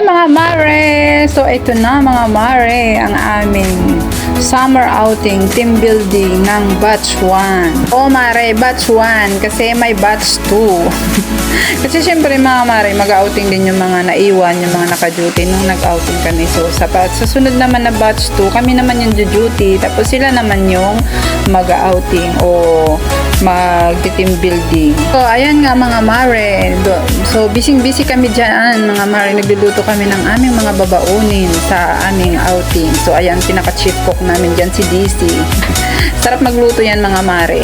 mga mare! So ito na mga mare ang aming summer outing, team building ng batch 1. O mare, batch 1 kasi may batch 2. Kasi syempre mga mare, mag-outing din yung mga naiwan, yung mga naka-duty nung nag-outing kami. So sa sunod naman na batch 2, kami naman yung duty, tapos sila naman yung mag-outing o mag-team building. So ayan nga mga mare, so busy kami dyan mga mare, nagluluto kami ng aming mga babaunin sa aming outing. So ayan, pinaka-chief cook namin dyan si DC. Sarap magluto yan mga mare.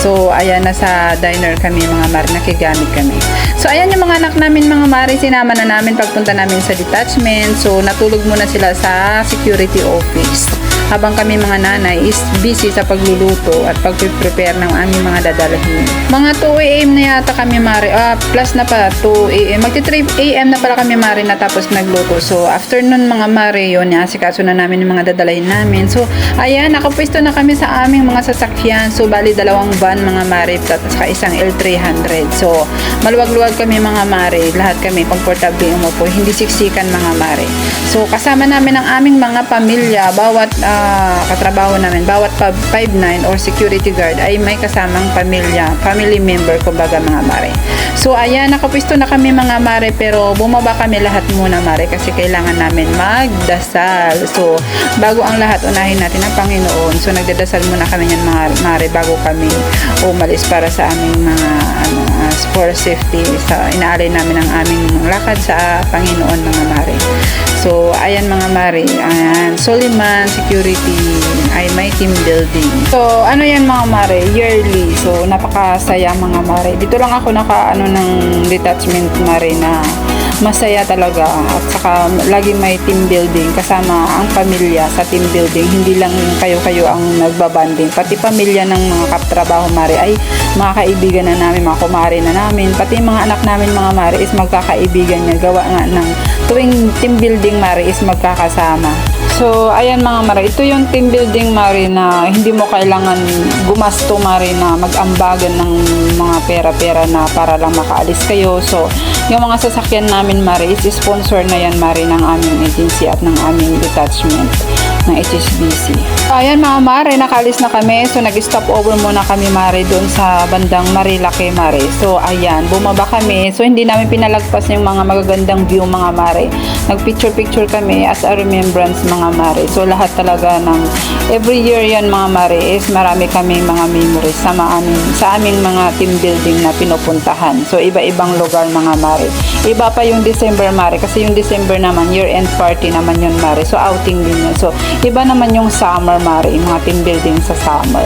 So ayan, nasa diner kami mga mare, nakigamit kami. So ayan yung mga anak namin mga mare, sinama na namin pagpunta namin sa detachment. So natulog muna sila sa security office habang kami mga nanay is busy sa pagluluto at pag-prepare ng aming mga dadalhin. Mga 2 AM na yata kami mare, plus na pa 2 AM, magti 3 AM na pala kami mare natapos nagluto. So afternoon mga mare, yun, asikaso na namin yung mga dadalhin namin. So ayan, nakapwesto na kami sa aming mga sasakyan. So bali 2 van mga mare at saka isang L300. So maluwag-luwag kami mga mare, lahat kami komportable umupo, hindi siksikan mga mare. So kasama namin ang aming mga pamilya, bawat katrabaho namin, bawat 5'9" or security guard ay may kasamang pamilya, family member kumbaga mga mare. So ayan, nakapwesto na kami mga mare, pero bumaba kami lahat muna mare kasi kailangan namin magdasal. So bago ang lahat, unahin natin ang Panginoon. So nagdadasal muna kami yan mga mare bago kami umalis para sa aming mga for safety. Sa inaalay namin ang aming lakad sa Panginoon mga mare. So ayan mga mare, ayan, Soliman Security ay may team building. So ano yan mga mare, yearly. So napakasaya mga mare. Dito lang ako ng detachment mare na masaya talaga, at saka lagi may team building kasama ang pamilya sa team building. Hindi lang kayo ang nagbabanding, pati pamilya ng mga katrabaho mare ay mga kaibigan na namin, mga kumare na namin, pati mga anak namin mga mare is magkakaibigan niya, gawa nga ng tuwing team building mare is magkakasama. So ayan mga mare, ito yung team building mare na hindi mo kailangan gumasto mare na mag-ambagan ng mga pera-pera na para lang makaalis kayo. So yung mga sasakyan namin mare is sponsor na yan mare ng aming agency at ng aming detachment ng HSBC. So ayan mga mare, nakaalis na kami. So nag-stop over muna kami mare doon sa bandang Marilake mare. So ayan, bumaba kami. So hindi namin pinalagpas yung mga magagandang view mga mare. Nag-picture kami as a remembrance mga mare. So lahat talaga ng every year yan mga mare is marami kami mga memories sa aming mga team building na pinupuntahan. So iba-ibang lugar mga mare. Iba pa yung December mare kasi yung December naman year-end party naman yun mare. So outing din yun. So iba naman yung summer mare, mga team building sa summer.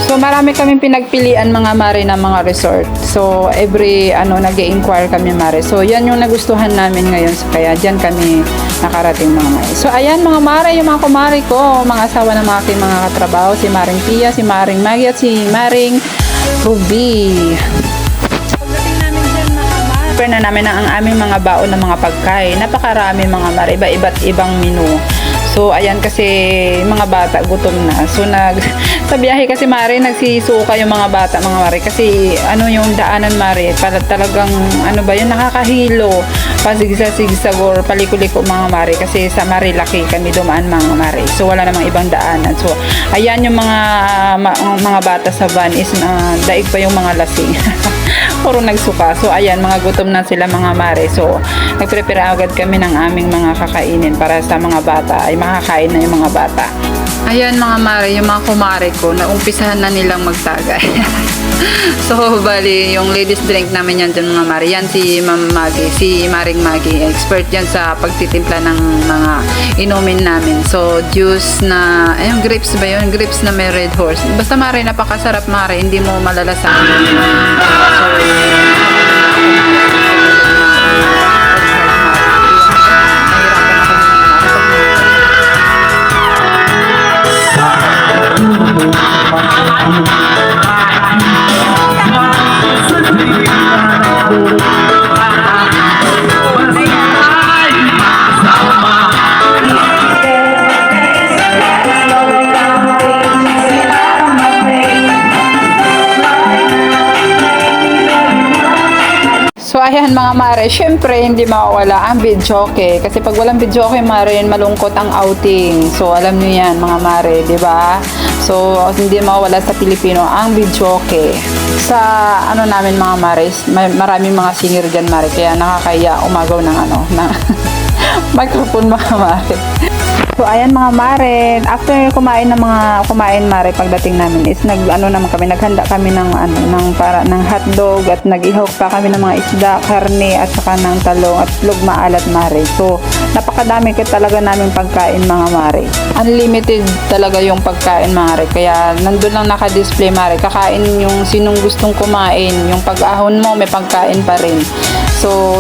So marami kaming pinagpilian mga mare na mga resort. So every nag-i-inquire kami mare. So yan yung nagustuhan namin ngayon. So, kaya diyan kami nakarating mga mare. So ayan mga mare, yung mga kumare ko, mga asawa ng mga aking mga katrabaho, si Maring Pia, si Maring Maggie at si Maring Ruby. Pagdating namin diyan mga mare, prepare na namin ang aming mga baon ng mga pagkain. Napakarami mga mare, iba't ibang menu. So ayan, kasi mga bata gutom na. So sa biyahe kasi mare, nagsisuka yung mga bata mga mare kasi yung daanan mare talagang nakakahilo, pasigsa-sigsag or paliko-liko mga mare kasi sa Marilake kami dumaan mga mare. So wala namang ibang daanan. So ayan yung mga bata sa van is daig pa yung mga lasing. Puro nagsuka. So ayan, mga gutom na sila mga mare. So nagprepare agad kami ng aming mga kakainin para sa mga bata ay makakain na yung mga bata. Ayan mga mare, yung mga kumare ko, naumpisahan na nilang magtagay. So bali, yung ladies drink namin yan dyan mga mare. Yan si Ma'am Maggie, si Maring Maggie, expert yan sa pagtitimpla ng mga inumin namin. So juice na, grapes ba yun? Grapes na may red horse. Basta mare, napakasarap mare, hindi mo malalasahan. So Sa So ayan mga mare, syempre hindi mawawala ang videoke. Kasi pag walang videoke mare, malungkot ang outing. So alam niyo yan mga mare, di ba? So hindi mawawala sa Pilipino ang videoke. Sa ano namin mga mare, maraming mga singer dyan mare, kaya nakakaya umagaw ng ano, ng microphone mga mare. So ayan mga mare, after kumain mare, pagdating namin is naghanda kami ng ng hotdog at nag-ihawk pa kami ng mga isda, karne at saka ng talong at lug maalat mare. So napakadami talaga naming pagkain mga mare. Unlimited talaga yung pagkain mare. Kaya nandun lang naka-display mare. Kakain yung sinong gustong kumain, yung pag-ahon mo may pagkain pa rin. So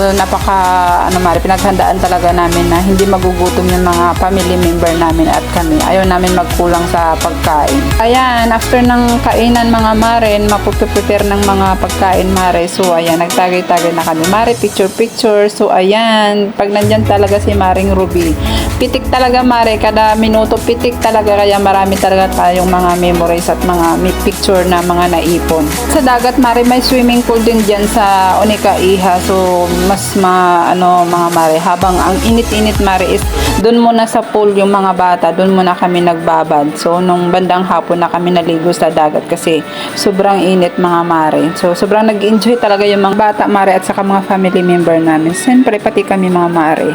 mare, pinaghandaan talaga namin na hindi magugutom yung mga family member namin at kami. Ayaw namin magkulang sa pagkain. Ayan, after ng kainan mga mare, mapuprepare ng mga pagkain mare. So ayan, nagtagay-tagay na kami. Mare, picture. So ayan, pag nandyan talaga si Maring Ruby, pitik talaga mare, kada minuto pitik talaga, kaya marami talaga tayong mga memories at mga picture na mga naipon. Sa dagat mare, may swimming pool din dyan sa Onika Iha. So mas mga mare, habang ang init-init mare is doon muna sa pool yung mga bata, doon muna kami nagbabad. So nung bandang hapon na kami naligo sa dagat kasi sobrang init mga mare. So sobrang nag-enjoy talaga yung mga bata mare at saka mga family member namin. Siyempre pati kami mga mare.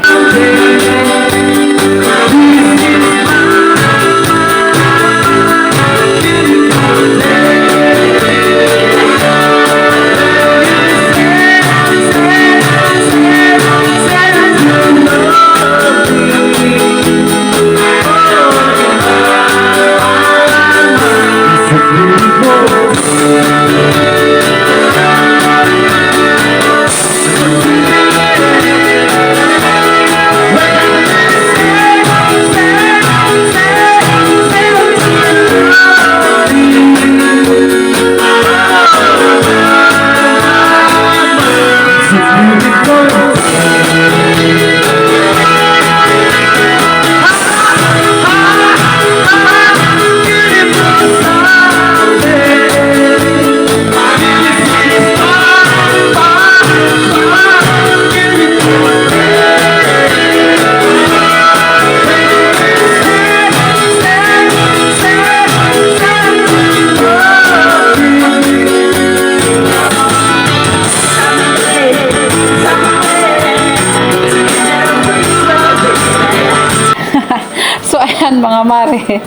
Mga mare,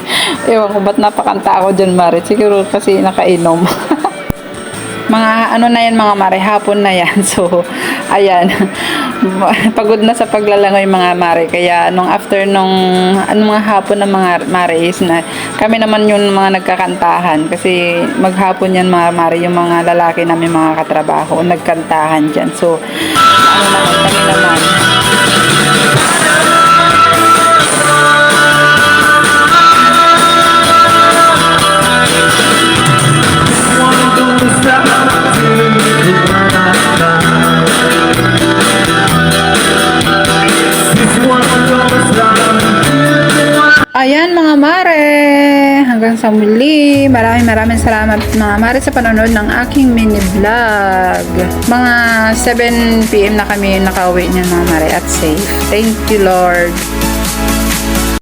ewan ko ba't napakanta ako dyan mare, siguro kasi nakainom. Mga na yan mga mare, hapon na yan. So ayan, pagod na sa paglalangoy mga mare, kaya nung after mga hapon ng mga mare is na kami naman yung mga nagkakantahan, kasi maghapon yan mga mare, yung mga lalaki namin mga katrabaho nagkantahan dyan. So kami naman ayan mga mare, hanggang sa muli. Maraming salamat mga mare sa panonood ng aking mini vlog. Mga 7 PM na kami nakauwi niya mga mare at safe. Thank you Lord.